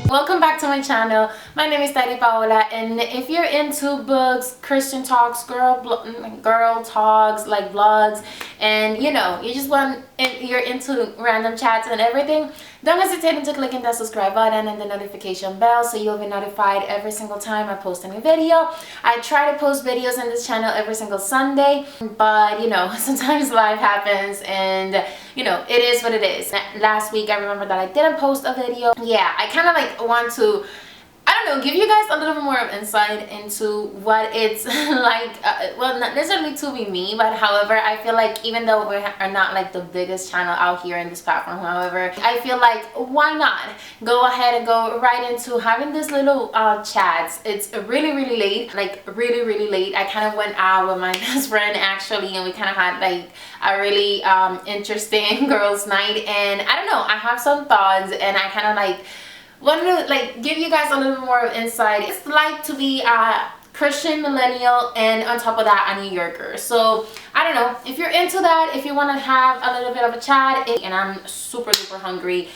Welcome back to my channel. My name is ThairyPaola, and if you're into books, Christian talks, girl talks, like vlogs, and you know, you're into random chats and everything, don't hesitate to click that subscribe button and the notification bell so you'll be notified every single time I post a new video. I try to post videos on this channel every single Sunday, but you know, sometimes life happens and you know, it is what it is. Last week I remember that I didn't post a video. Yeah, I kind of like want to, I don't know, give you guys a little bit more of insight into what it's like, well, not necessarily to be me, but however, I feel like even though we are not like the biggest channel out here in this platform, however, I feel like why not go ahead and go right into having this little chats. It's really late, like really late. I kind of went out with my best friend actually, and we kind of had like a really interesting girls night, and I don't know, I have some thoughts and I kind of like want to like give you guys a little bit more of insight. It's like to be a Christian millennial and on top of that a New Yorker. So I don't know if you're into that, if you want to have a little bit of a chat. And I'm super hungry.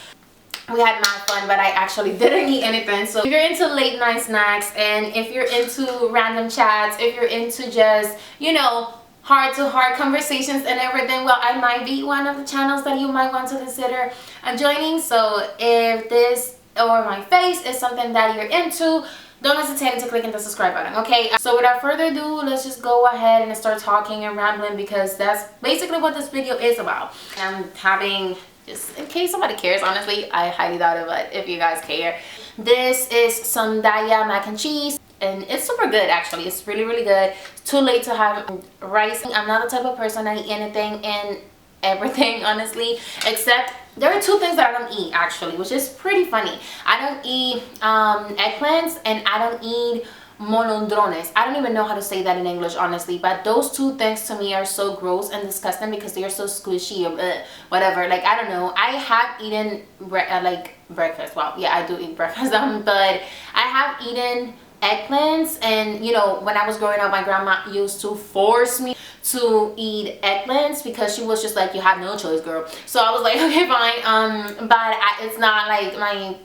We had mad fun, but I actually didn't eat anything. So if you're into late night snacks, and if you're into random chats, if you're into just, you know, heart-to-heart conversations and everything, well, I might be one of the channels that you might want to consider joining. So if this or my face is something that you're into, don't hesitate to click the subscribe button, okay? So without further ado, let's just go ahead and start talking and rambling, because that's basically what this video is about. I'm having, just in case somebody cares, honestly, I highly doubt it, but if you guys care, this is some Daya mac and cheese, and it's super good actually. It's really good. It's too late to have rice. I'm not the type of person that eat anything and everything, honestly, except there are two things that I don't eat actually, which is pretty funny. I don't eat eggplants, and I don't eat molondrones. I don't even know how to say that in English, honestly, but those two things to me are so gross and disgusting because they are so squishy or whatever. Like, I don't know. I have eaten like breakfast. Well, yeah, I do eat breakfast, but I have eaten eggplants, and you know, when I was growing up, my grandma used to force me to eat eggplants because she was just like, you have no choice, girl. So I was like, okay, fine. But it's not like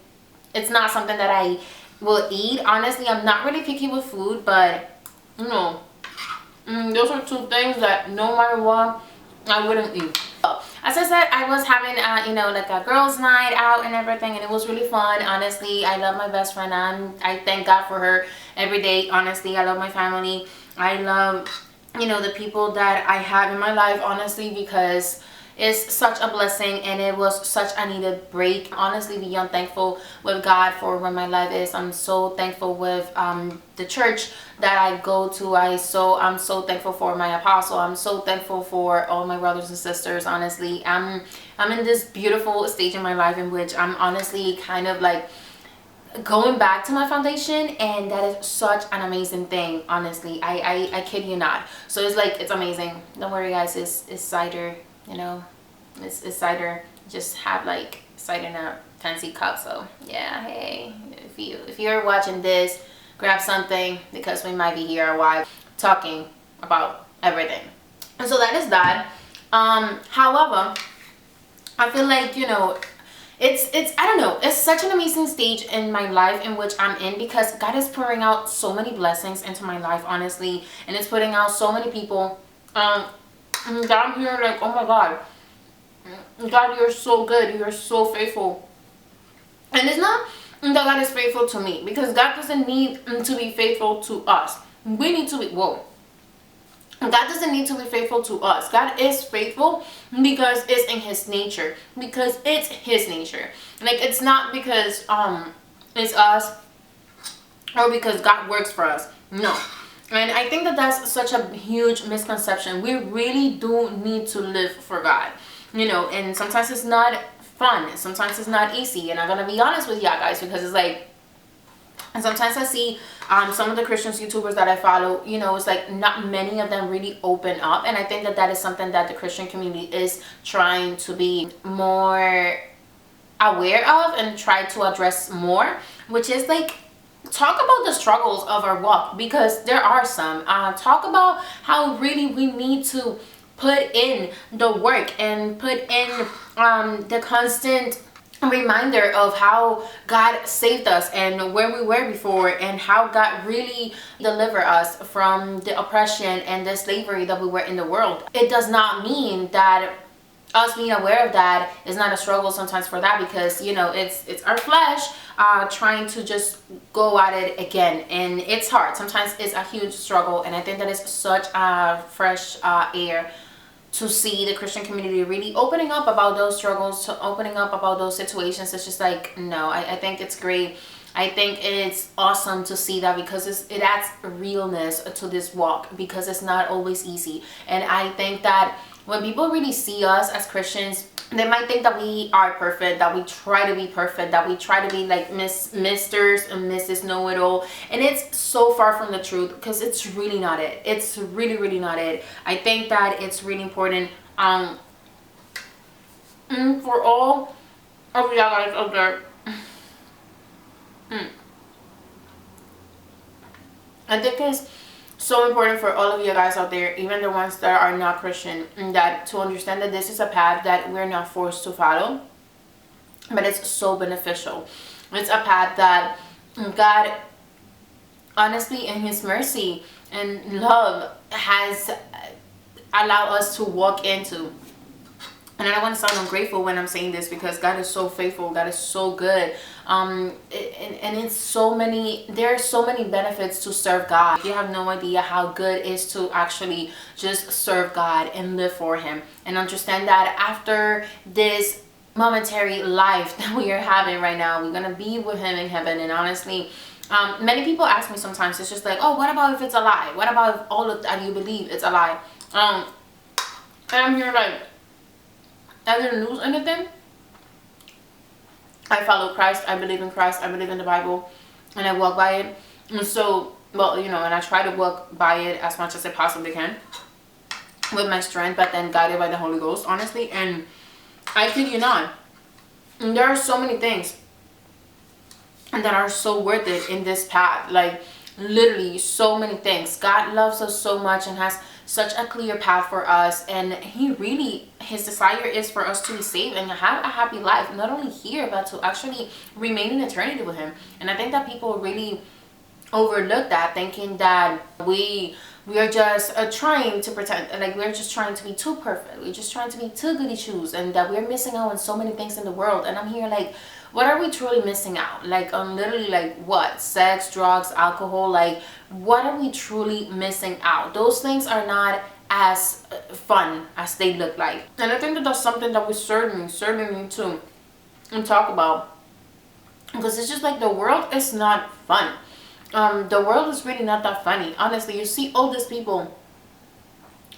it's not something that I will eat. Honestly, I'm not really picky with food, but you know, those are two things that no matter what, I wouldn't eat. As I said, I was having you know, like a girls night out and everything, and it was really fun. Honestly, I love my best friend, and I thank God for her every day. Honestly, I love my family. I love, you know, the people that I have in my life, honestly, because it's such a blessing and it was such a needed break. Honestly, beyond thankful with God for where my life is. I'm so thankful with the church that I go to. I'm so thankful for my apostle. I'm so thankful for all my brothers and sisters. Honestly, I'm in this beautiful stage in my life in which I'm honestly kind of like going back to my foundation, and that is such an amazing thing. Honestly, I kid you not. So it's like, it's amazing. Don't worry guys, it's cider, you know, it's cider. Just have like cider in a fancy cup. So yeah, hey, if you're watching this, grab something, because we might be here a while talking about everything. And so that is that. However, I feel like, you know, it's I don't know, it's such an amazing stage in my life in which I'm in, because God is pouring out so many blessings into my life, honestly, and it's putting out so many people that I'm here like, oh my God, God, you're so good, you're so faithful. And it's not that God is faithful to me, because God doesn't need to be faithful to us. We need to be, whoa, God doesn't need to be faithful to us. God is faithful because it's in his nature, because it's his nature. Like, it's not because it's us or because God works for us. No. And I think that that's such a huge misconception. We really do need to live for God, you know, and sometimes it's not fun, sometimes it's not easy, and I'm gonna be honest with y'all guys, because it's like, and sometimes I see some of the Christian YouTubers that I follow, you know, it's like not many of them really open up, and I think that that is something that the Christian community is trying to be more aware of and try to address more, which is like, talk about the struggles of our walk, because there are some. Talk about how really we need to put in the work and put in the constant a reminder of how God saved us and where we were before, and how God really delivered us from the oppression and the slavery that we were in the world. It does not mean that us being aware of that is not a struggle sometimes for that, because you know it's our flesh trying to just go at it again, and it's hard sometimes. It's a huge struggle, and I think that is such a fresh air to see the Christian community really opening up about those struggles, to opening up about those situations. It's just like, no, I think it's great. I think it's awesome to see that, because it adds realness to this walk, because it's not always easy. And I think that when people really see us as Christians, they might think that we are perfect, that we try to be perfect, that we try to be like Misters and Mrs. Know-It-All. And it's so far from the truth, because it's really not it. It's really, really not it. I think that it's really important for all of y'all guys out there. I think it's so important for all of you guys out there, even the ones that are not Christian, that to understand that this is a path that we're not forced to follow, but it's so beneficial. It's a path that God, honestly, in His mercy and love, has allowed us to walk into. And I don't want to sound ungrateful when I'm saying this, because God is so faithful. God is so good. And it's so many, there are so many benefits to serve God. You have no idea how good it is to actually just serve God and live for Him. And understand that after this momentary life that we are having right now, we're going to be with Him in heaven. And honestly, many people ask me sometimes, it's just like, oh, what about if it's a lie? What about if all of that you believe it's a lie? And I'm here like, I didn't lose anything. I follow Christ. I believe in Christ. I believe in the Bible, and I walk by it. And so, well, you know, and I try to walk by it as much as I possibly can with my strength, but then guided by the Holy Ghost, honestly. And I kid you not, and there are so many things that are so worth it in this path. Like, literally so many things. God loves us so much and has such a clear path for us, and He really, His desire is for us to be saved and have a happy life, not only here but to actually remain in eternity with Him. And I think that people really overlook that, thinking that we are just trying to pretend, like we're just trying to be too perfect, we're just trying to be too goody shoes, and that we're missing out on so many things in the world. And I'm here like, what are we truly missing out? Like, literally, like what? Sex, drugs, alcohol. Like, what are we truly missing out? Those things are not as fun as they look like. And I think that that's something that we certainly need to talk about, because it's just like, the world is not fun. The world is really not that funny. Honestly, you see all these people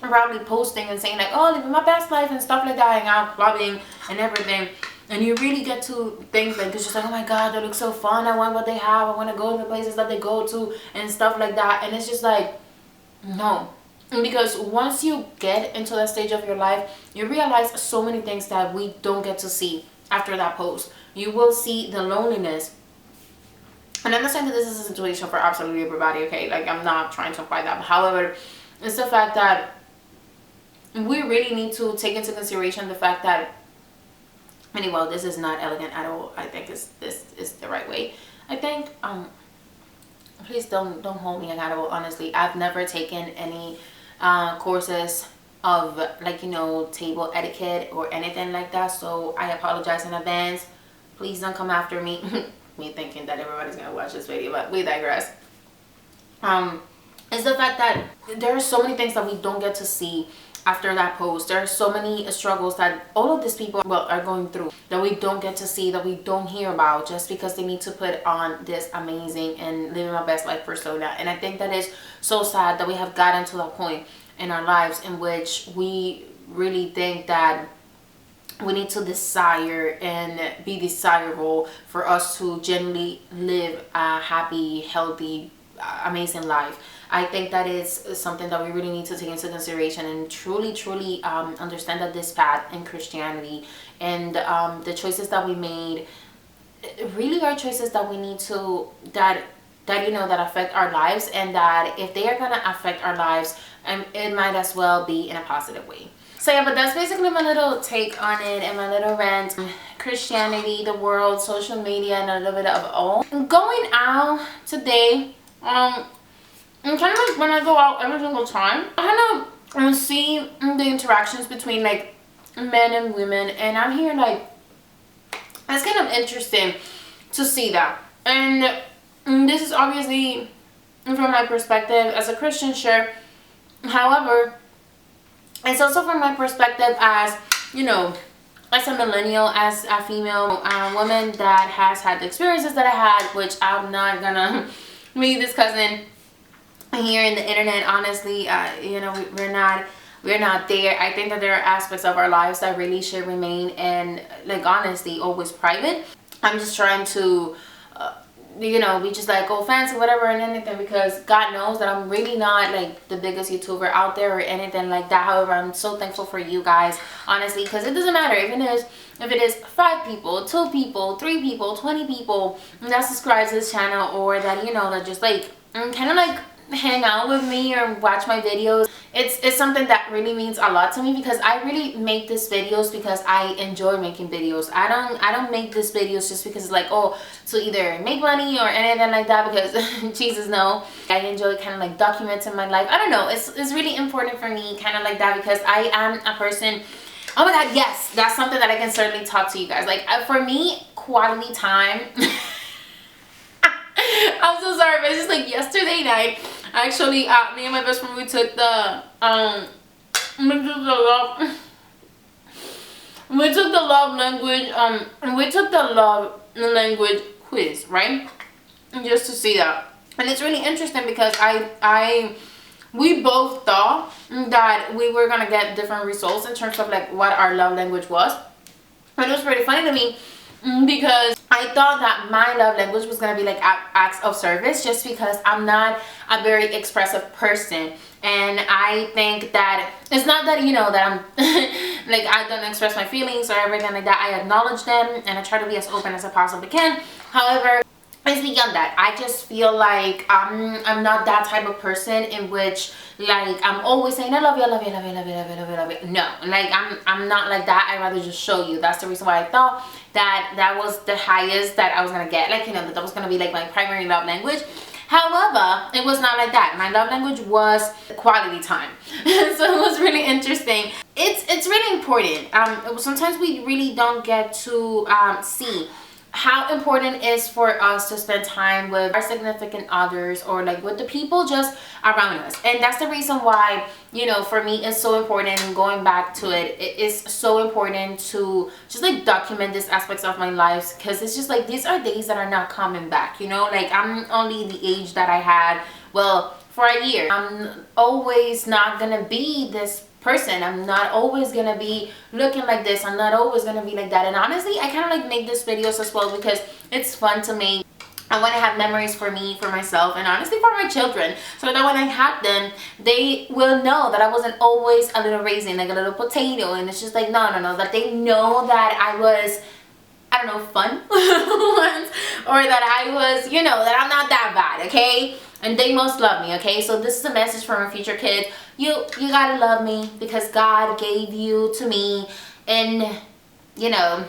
probably posting and saying like, oh, living my best life and stuff like that, hanging out, clubbing and everything. And you really get to think like, it's just like, oh my God, they look so fun. I want what they have. I want to go to the places that they go to and stuff like that. And it's just like, no. Because once you get into that stage of your life, you realize so many things that we don't get to see after that post. You will see the loneliness. And I'm not saying that this is a situation for absolutely everybody, okay? Like, I'm not trying to imply that. However, it's the fact that we really need to take into consideration the fact that, well, this is not elegant at all. I think this is the right way. I think, please don't hold me accountable. Honestly, I've never taken any courses of, like, you know, table etiquette or anything like that. So I apologize in advance. Please don't come after me. Me thinking that everybody's gonna watch this video, but we digress. It's the fact that there are so many things that we don't get to see after that post. There are so many struggles that all of these people, well, are going through, that we don't get to see, that we don't hear about, just because they need to put on this amazing and living my best life persona. And I think that is so sad that we have gotten to that point in our lives in which we really think that we need to desire and be desirable for us to genuinely live a happy, healthy, amazing life. I think that is something that we really need to take into consideration and truly understand that this path in Christianity and the choices that we made really are choices that we need to, that you know, that affect our lives, and that if they are going to affect our lives, it might as well be in a positive way. So yeah, but that's basically my little take on it and my little rant. Christianity, the world, social media, and a little bit of all. Going out today, and kind of like when I go out every single time, I kind of see the interactions between like men and women, and I'm here like, it's kind of interesting to see that. And this is obviously from my perspective as a Christian, sure. However, it's also from my perspective as, you know, as a millennial, as a female woman that has had the experiences that I had, which I'm not gonna be discussing here in the internet. Honestly, you know, we're not there. I think that there are aspects of our lives that really should remain, and like honestly, always private. I'm just trying to you know, be just like go fancy, whatever, and anything, because God knows that I'm really not like the biggest YouTuber out there or anything like that. However, I'm so thankful for you guys, honestly, because it doesn't matter if it is 5 people, 2 people, 3 people, 20 people that subscribe to this channel, or that, you know, that just like kind of like hang out with me or watch my videos. It's something that really means a lot to me, because I really make these videos because I enjoy making videos. I don't make these videos just because it's like, oh, to either make money or anything like that, because Jesus, no. I enjoy kind of like documenting my life. I don't know, it's really important for me kind of like that, because I am a person. Oh my god, yes, that's something that I can certainly talk to you guys. Like for me, quality time. I'm so sorry, but it's just like yesterday night, actually, me and my best friend, we took the love language quiz, right? Just to see that. And it's really interesting because we both thought that we were gonna get different results in terms of like what our love language was. And it was pretty funny to me, because I thought that my love language was going to be like acts of service, just because I'm not a very expressive person. And I think that it's not that, you know, that I'm like I don't express my feelings or everything like that. I acknowledge them and I try to be as open as I possibly can. However, it's beyond that. I just feel like I'm not that type of person in which like I'm always saying I love you, I love you, I love you, I love you, I love you, I love you, I love you. No, like I'm not like that. I'd rather just show you. That's the reason why I thought that was the highest that I was gonna get. Like, you know, that was gonna be like my primary love language. However, it was not like that. My love language was quality time. So it was really interesting. It's really important. Sometimes we really don't get to see how important it is for us to spend time with our significant others, or like with the people just around us. And that's the reason why, you know, for me it's so important, and going back to it, it is so important to just like document these aspects of my life, because it's just like these are days that are not coming back, you know. Like I'm only the age that I had, well, for a year. I'm always not gonna be this person. I'm not always gonna be looking like this. I'm not always gonna be like that. And honestly, I kind of like make these videos as well because it's fun to make. I want to have memories for me, for myself, and honestly for my children, so that when I have them, they will know that I wasn't always a little raisin, like a little potato. And it's just like, no, that they know that I was, I don't know, fun once, or that I was, you know, that I'm not that bad, okay? And they must love me, okay? So this is a message for my future kids. You gotta love me because God gave you to me, and you know,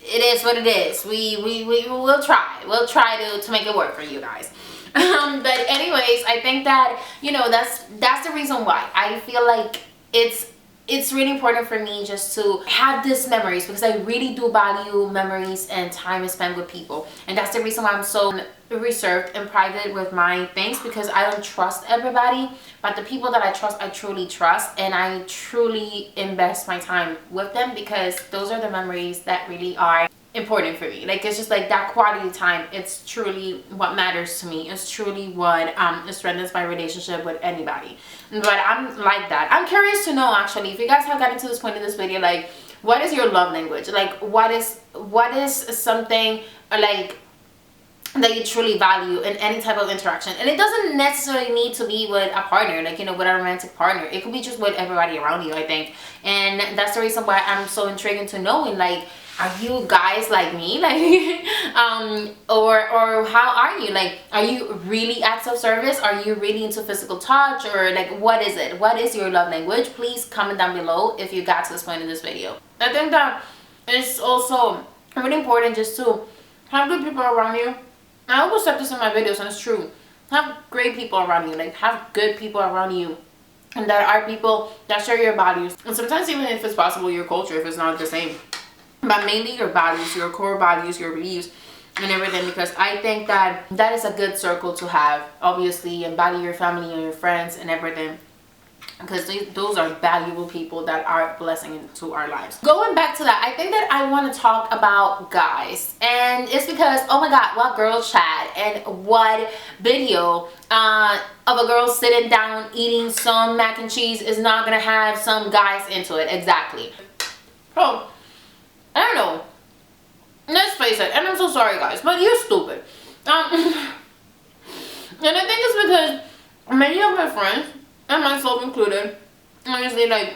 it is what it is. We'll try. We'll try to make it work for you guys. But anyways, I think that, you know, that's the reason why I feel like it's really important for me just to have these memories, because I really do value memories and time spent with people. And that's the reason why I'm so reserved and private with my things, because I don't trust everybody, but the people that I trust, I truly trust, and I truly invest my time with them, because those are the memories that really are important for me. Like, it's just like that quality time, it's truly what matters to me. It's truly what strengthens my relationship with anybody. But I'm like that. I'm curious to know, actually, if you guys have gotten to this point in this video, like, what is your love language? Like, what is something like that you truly value in any type of interaction? And it doesn't necessarily need to be with a partner, like, you know, with a romantic partner. It could be just with everybody around you, I think. And that's the reason why I'm so intrigued into knowing, like, are you guys like me? Like, or how are you? Like, are you really acts of service? Are you really into physical touch? Or like, what is it? What is your love language? Please comment down below if you got to this point in this video. I think that it's also really important just to have good people around you. I always said this in my videos, and it's true. Have great people around you. Like, have good people around you. And that are people that share your values. And sometimes even if it's possible, your culture, if it's not the same. But mainly your values, your core values, your beliefs, and everything. Because I think that that is a good circle to have. Obviously, and value your family and your friends and everything. Because those are valuable people that are a blessing into our lives. Going back to that, I think that I want to talk about guys. And it's because, oh my god, what girl chat and what video of a girl sitting down eating some mac and cheese is not going to have some guys into it. Exactly. So, I don't know. Let's face it. And I'm so sorry, guys, but you're stupid. And I think it's because many of my friends, and myself included, honestly, like,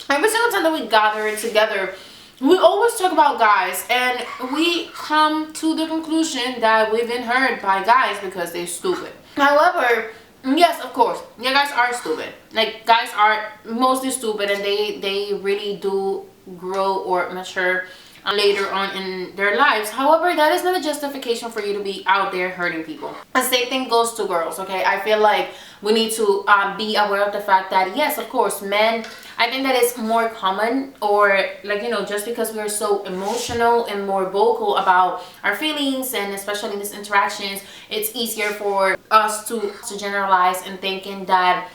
every single time that we gather together, we always talk about guys, and we come to the conclusion that we've been hurt by guys because they're stupid. However, yes, of course, yeah, guys are stupid. Like, guys are mostly stupid, and they really do grow or mature later on in their lives. However, that is not a justification for you to be out there hurting people. The same thing goes to girls, okay? I feel like we need to be aware of the fact that, yes, of course, men, I think that it's more common, or like, you know, just because we're so emotional and more vocal about our feelings, and especially in these interactions, it's easier for us to generalize and thinking that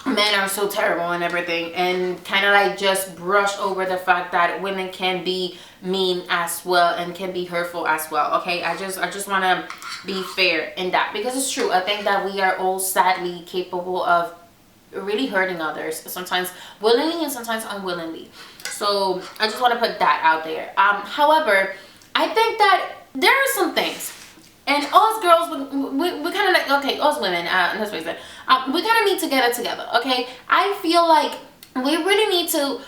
men are so terrible and everything, and kind of like just brush over the fact that women can be mean as well and can be hurtful as well. Okay, I just want to be fair in that, because it's true. I think that we are all sadly capable of really hurting others, sometimes willingly and sometimes unwillingly. So I just want to put that out there. However, I think that there are some things, and us girls, we kind of like, okay, us women, let's face it, we kind of need to get it together, okay? I feel like we really need to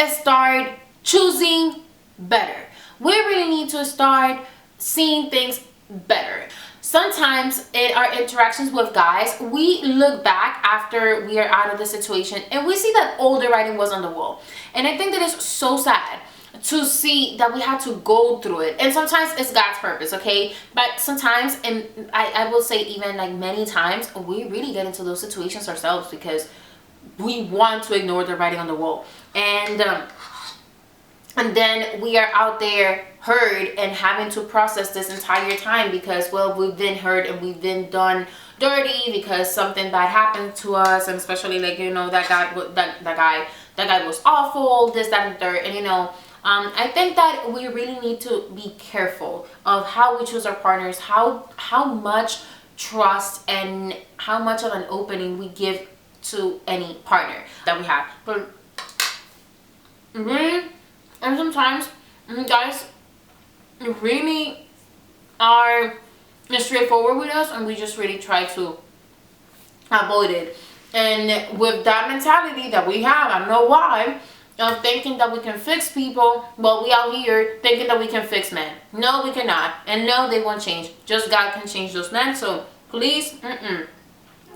start choosing better. We really need to start seeing things better. Sometimes in our interactions with guys, we look back after we are out of the situation and we see that all the writing was on the wall. And I think that is so sad to see that we had to go through it. And sometimes it's God's purpose, okay? But sometimes, and I will say even like many times, we really get into those situations ourselves because we want to ignore the writing on the wall. And then we are out there hurt and having to process this entire time because, well, we've been hurt and we've been done dirty because something bad happened to us. And especially, like, you know, that guy was awful, this, that, and the third. And, you know, I think that we really need to be careful of how we choose our partners, how much trust and how much of an opening we give to any partner that we have. But really, and sometimes guys really are straightforward with us, and we just really try to avoid it. And with that mentality that we have, I don't know why, of thinking that we can fix people, well, we out here thinking that we can fix men. No, we cannot. And no, they won't change. Just God can change those men. So please, if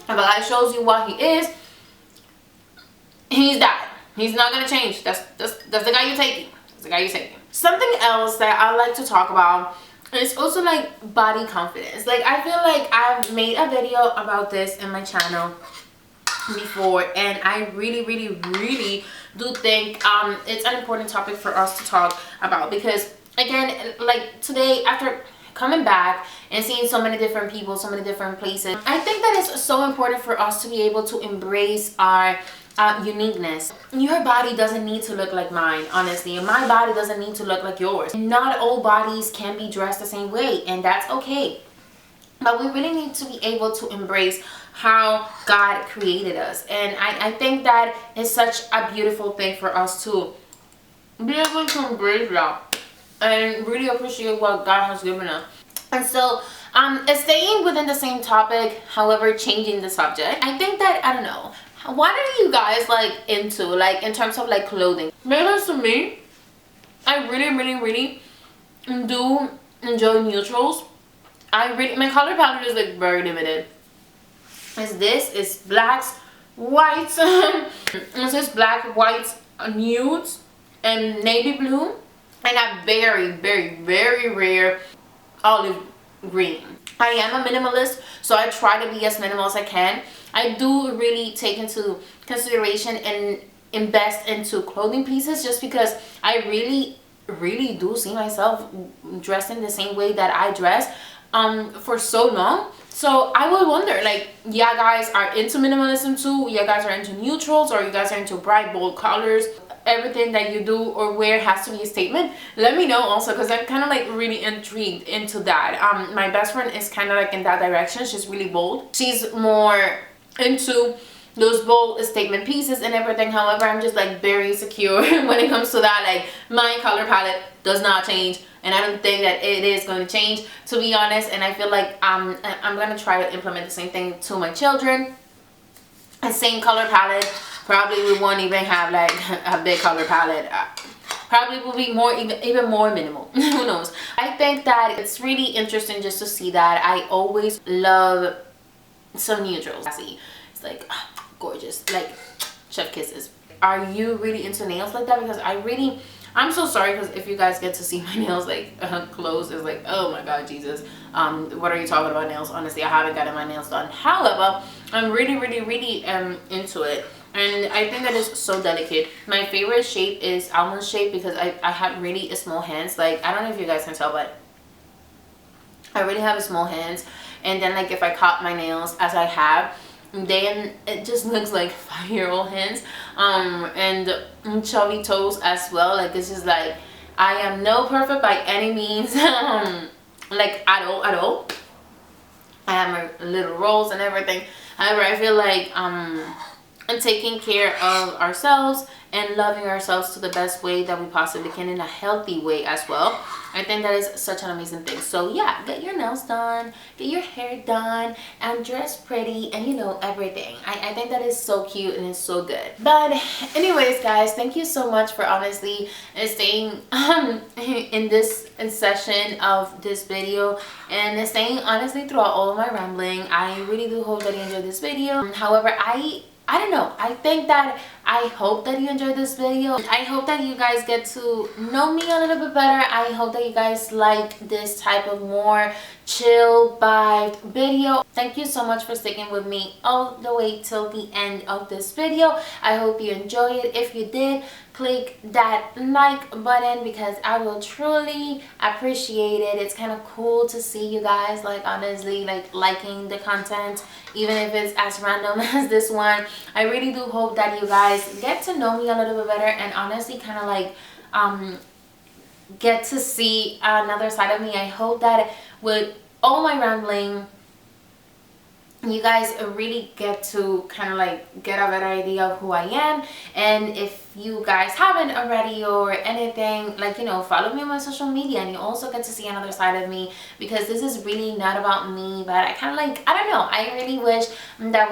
a guy shows you what he is, he's that. He's not gonna change. That's the guy you're taking. That's the guy you're taking. Something else that I like to talk about is also like body confidence. Like, I feel like I've made a video about this in my channel before, and I really do think it's an important topic for us to talk about, because again, like today, after coming back and seeing so many different people, so many different places, I think that it's so important for us to be able to embrace our uniqueness. Your body doesn't need to look like mine, honestly, and my body doesn't need to look like yours. Not all bodies can be dressed the same way, and that's okay. But we really need to be able to embrace how God created us. And I think that is such a beautiful thing for us to be able to embrace that and really appreciate what God has given us. And so, staying within the same topic, however, changing the subject, I think that, I don't know, what are you guys like into, like in terms of like clothing? Because to me, I really do enjoy neutrals. My color palette is like very limited. It's blacks, whites, it's black, whites, nudes, and navy blue. and a very, very, very rare olive green. I am a minimalist, so I try to be as minimal as I can. I do really take into consideration and invest into clothing pieces, just because I really do see myself dressing the same way that I dress for so long. So I would wonder, like, yeah, guys are into minimalism too, you guys are into neutrals, or you guys are into bright bold colors. Everything that you do or wear has to be a statement. Let me know also, because I'm kind of like really intrigued into that. My best friend is kind of like in that direction. She's really bold. She's more into those bold statement pieces and everything. However, I'm just like very secure when it comes to that. Like, my color palette does not change, and I don't think that it is going to change, to be honest. And I feel like I'm gonna try to implement the same thing to my children. The same color palette. Probably we won't even have like a big color palette. Probably will be more, even more minimal. Who knows? I think that it's really interesting just to see that. I always love some neutrals. It's like gorgeous, like chef kisses. Are you really into nails like that? Because I'm so sorry, because if you guys get to see my nails like close, it's like, oh my god, Jesus, what are you talking about nails? Honestly, I haven't gotten my nails done. However, I'm really into it, and I think that is so delicate. My favorite shape is almond shape, because I have really small hands. Like, I don't know if you guys can tell, but I really have small hands. And then like if I cut my nails as I have, then it just looks like 5-year-old hands, and chubby toes as well. Like, it's just like, I am no perfect by any means, like at all. I have my little rolls and everything. However, I feel like and taking care of ourselves and loving ourselves to the best way that we possibly can, in a healthy way as well. I think that is such an amazing thing. So yeah, get your nails done, get your hair done, and dress pretty, and you know, everything. I think that is so cute and it's so good. But anyways, guys, thank you so much for honestly staying in this session of this video, and staying honestly throughout all of my rambling. I really do hope that you enjoyed this video. However, I don't know, I hope that you enjoyed this video. I hope that you guys get to know me a little bit better. I hope that you guys like this type of more chill vibe video. Thank you so much for sticking with me all the way till the end of this video. I hope you enjoy it. If you did, click that like button, because I will truly appreciate it. It's kind of cool to see you guys, like, honestly, like, liking the content, even if it's as random as this one. I really do hope that you guys get to know me a little bit better, and honestly kind of like get to see another side of me. I hope that with all my rambling, you guys really get to kind of like get a better idea of who I am. And if you guys haven't already or anything, like, you know, follow me on my social media, and you also get to see another side of me, because this is really not about me. But I kind of like, I don't know, I really wish that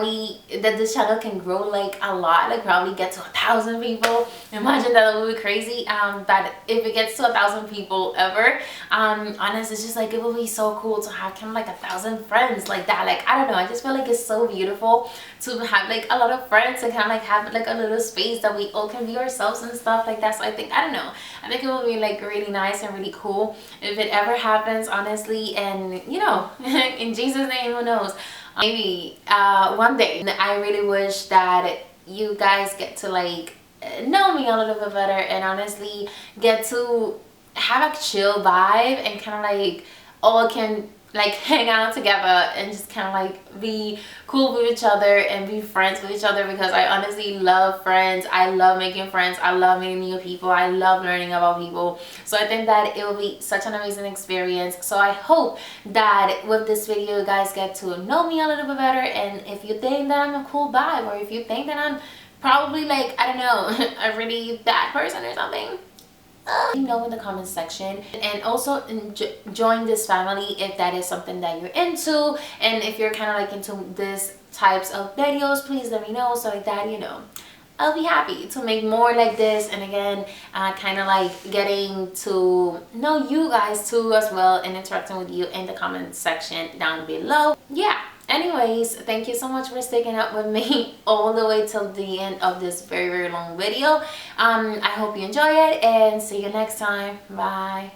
this channel can grow like a lot, like probably get to 1,000 people. Imagine, that would be crazy. But if it gets to 1,000 people ever, honestly, it's just like, it would be so cool to have kind of like 1,000 friends like that. Like, I don't know, I just feel like it's so beautiful to have like a lot of friends, and kind of like have like a little space that we all can be ourselves and stuff like that. So I think, I don't know, I think it will be like really nice and really cool if it ever happens, honestly. And you know, in Jesus' name, who knows, maybe one day. I really wish that you guys get to like know me a little bit better, and honestly get to have a chill vibe, and kind of like all can like hang out together and just kind of like be cool with each other and be friends with each other, because I honestly love friends. I love making friends. I love meeting new people. I love learning about people. So I think that it will be such an amazing experience. So I hope that with this video you guys get to know me a little bit better, and if you think that I'm a cool vibe, or if you think that I'm probably like, I don't know, a really bad person or something, let me know in the comment section. And also join this family if that is something that you're into, and if you're kind of like into this types of videos, please let me know, so like that, you know, I'll be happy to make more like this. And again, kind of like getting to know you guys too as well, and interacting with you in the comment section down below. Yeah, Anyways, thank you so much for sticking up with me all the way till the end of this very long video. I hope you enjoy it, and see you next time. Bye.